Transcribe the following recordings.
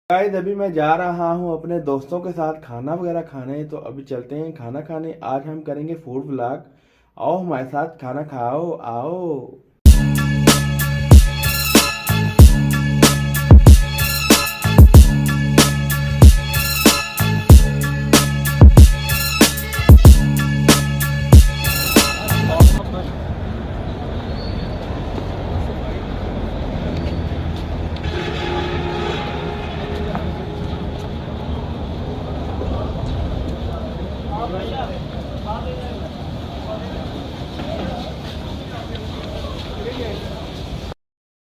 Guys अभी मैं जा रहा हूँ अपने दोस्तों के साथ खाना वगैरह खाने। तो अभी चलते हैं खाना खाने। आज हम करेंगे फूड व्लॉग। आओ हमारे साथ खाना खाओ आओ।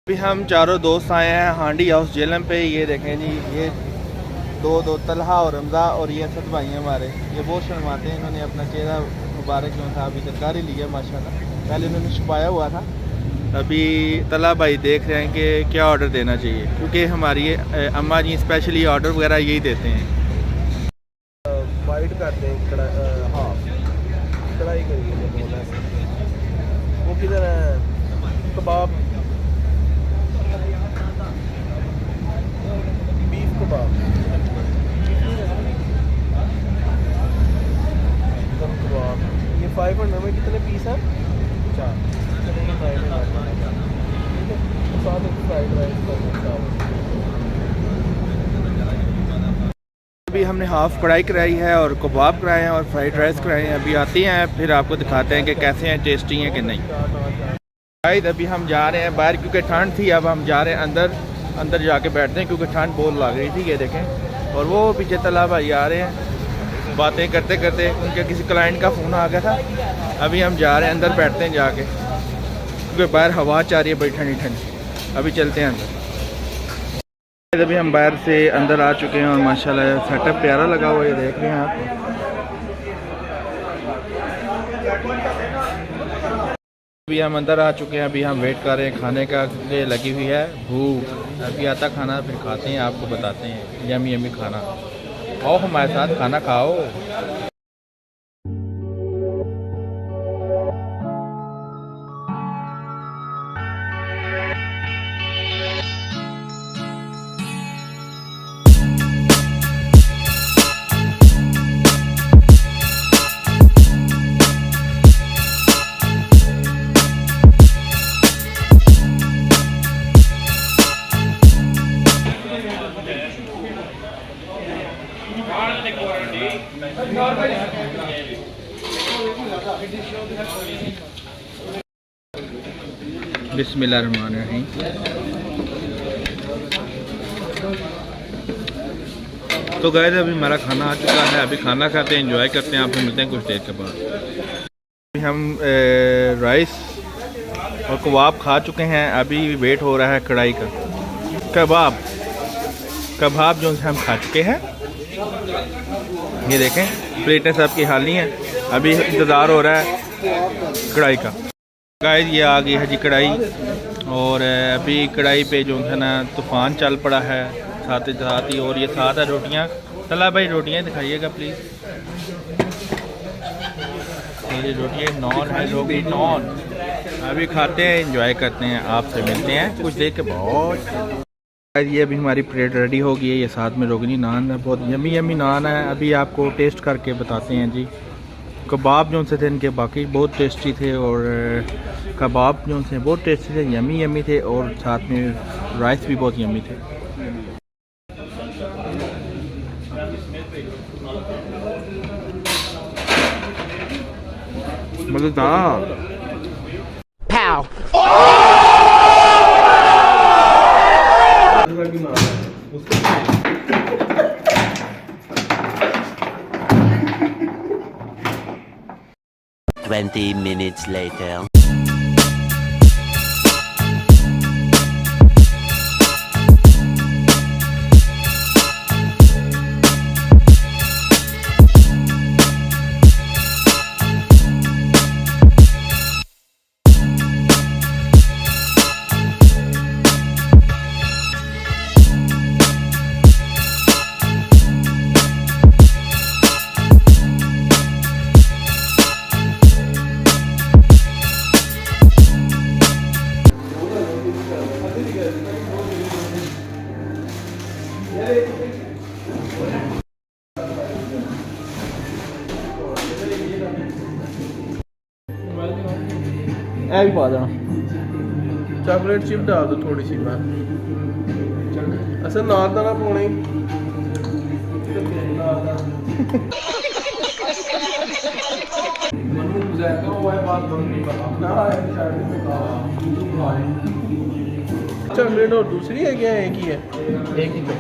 अभी हम चारों दोस्त आए हैं हांडी हाउस जेलम पे। ये देखें जी, ये दो तलहा और रमज़ा और ये असद भाई हैं हमारे। ये बहुत शर्माते हैं, इन्होंने अपना चेहरा मुबारक जो था अभी तक कर ही लिया माशाल्लाह। पहले इन्होंने छुपाया हुआ था। अभी तला भाई देख रहे हैं कि क्या ऑर्डर देना चाहिए, क्योंकि हमारी अम्मा जी स्पेशली ऑर्डर वगैरह यही देते हैं। वाइट करते हैं हाफ कढ़ाई करिए। वो किधर है कबाब, बीफ कबाब, दम कबाब। ये 500 में कितने पीस हैं? 4। साथ एक फ्राइड राइस। अभी हमने हाफ कढ़ाई कराई है और कबाब कराए हैं और फ्राइड राइस कराए हैं। अभी आते हैं फिर आपको दिखाते हैं कि कैसे हैं, टेस्टी हैं कि नहीं। गाइस अभी हम जा रहे हैं बाहर क्योंकि ठंड थी। अब हम जा रहे हैं अंदर जाके बैठते हैं क्योंकि ठंड बहुत लग रही थी। ये देखें, और वो पीछे तला भाई आ रहे हैं बातें करते करते। उनके किसी क्लाइंट का फ़ोन आ गया था। अभी हम जा रहे हैं अंदर बैठते हैं जाके, क्योंकि बाहर हवा चाह रही है बड़ी ठंडी ठंडी। अभी चलते हैं अंदर। अभी हम बाहर से अंदर आ चुके हैं और माशाल्लाह सेटअप प्यारा लगा हुआ है, ये देख रहे हैं आप। अभी हम अंदर आ चुके हैं। अभी हम वेट कर रहे हैं खाने का, लिए लगी हुई है भूख। अभी आता खाना फिर खाते हैं, आपको बताते हैं। यमी यमी खाना। आओ हमारे साथ खाना खाओ। बिस्मिल्लाहिर्रहमानिर्रहीम। तो गाइस अभी हमारा खाना आ चुका है। अभी खाना खाते हैं, एंजॉय करते हैं। आपसे मिलते हैं कुछ देर के बाद। अभी हम राइस और कबाब खा चुके हैं। अभी वेट हो रहा है कढ़ाई का। कबाब जो हम खा चुके हैं। ये देखें प्लेटें सब की हाली हैं। अभी इंतज़ार हो रहा है कढ़ाई का। गाइस ये आ गई है जी कढ़ाई, और अभी कढ़ाई पे जो है ना तूफ़ान चल पड़ा है साथ ही। और ये साथ है रोटियां। तला भाई रोटियां दिखाइएगा प्लीज़। ये रोटियां नॉन है, रोटी नॉन। अभी खाते हैं, एंजॉय करते हैं। आपसे मिलते हैं कुछ देर के बाद। ये अभी हमारी प्लेट रेडी हो गई है। ये साथ में रोगनी नान है, बहुत यमी यमी नान है। अभी आपको टेस्ट करके बताते हैं जी। कबाब जो से थे इनके बाकी बहुत टेस्टी थे, और कबाब जो से बहुत टेस्टी थे, यमी यमी थे। और साथ में राइस भी बहुत यमी थे। मज़ेदार। 20 minutes later. ਇਹ ਵੀ ਪਾ ਦੇਣਾ। चॉकलेट चिप डाल दो थोड़ी सी बात असल नारदाना पाने चॉकलेट और दूसरी है क्या एक ही है एक ही पे।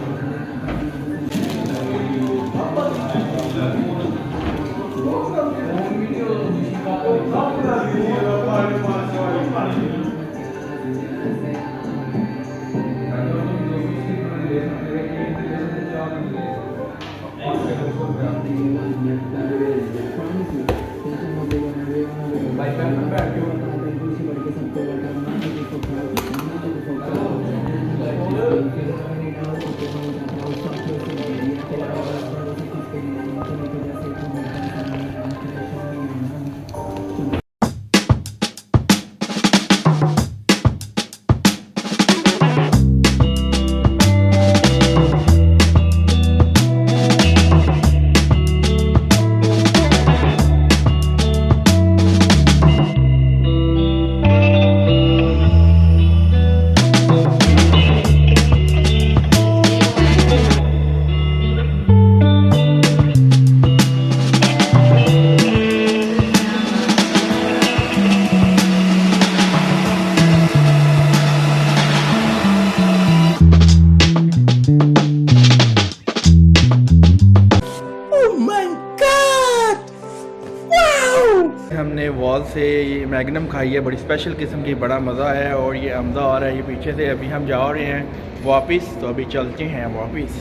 हमने वॉल से ये मैग्नम खाई है, बड़ी स्पेशल किस्म की, बड़ा मज़ा है। और ये अमदा आ रहा है ये पीछे से। अभी हम जा रहे हैं वापस, तो अभी चलते हैं वापस।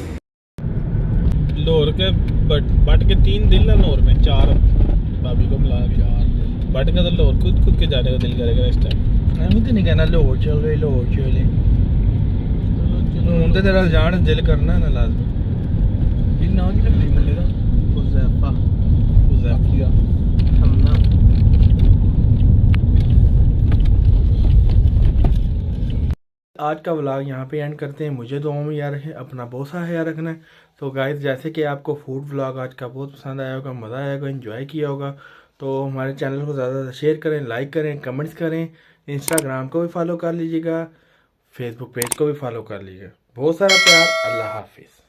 लाहौर के बट के 3 दिन है लाहौर में, 4 भाभी को मिला के 4 बट का तो लाहौर खुद के जाने का दिल करेगा इस टाइम। मुझे नहीं कहना लाहौर चले, लाहौर चले हूँ तो तेरा जान दिल करना ना लाजमी। ये ना की लगती मुझे ना उज़ैफा हमना। आज का व्लॉग यहाँ पे एंड करते हैं। मुझे दुआओं में याद रखें, अपना बहुत सा ख्याल रखना है। तो गाइस, जैसे कि आपको फूड व्लॉग आज का बहुत पसंद आया होगा, मज़ा आया होगा, एंजॉय किया होगा, तो हमारे चैनल को ज़्यादा से ज़्यादा शेयर करें, लाइक करें, कमेंट्स करें। इंस्टाग्राम को भी फॉलो कर लीजिएगा, फेसबुक पेज को भी फॉलो कर लीजिएगा। बहुत सारा प्यार। अल्लाह हाफिज़।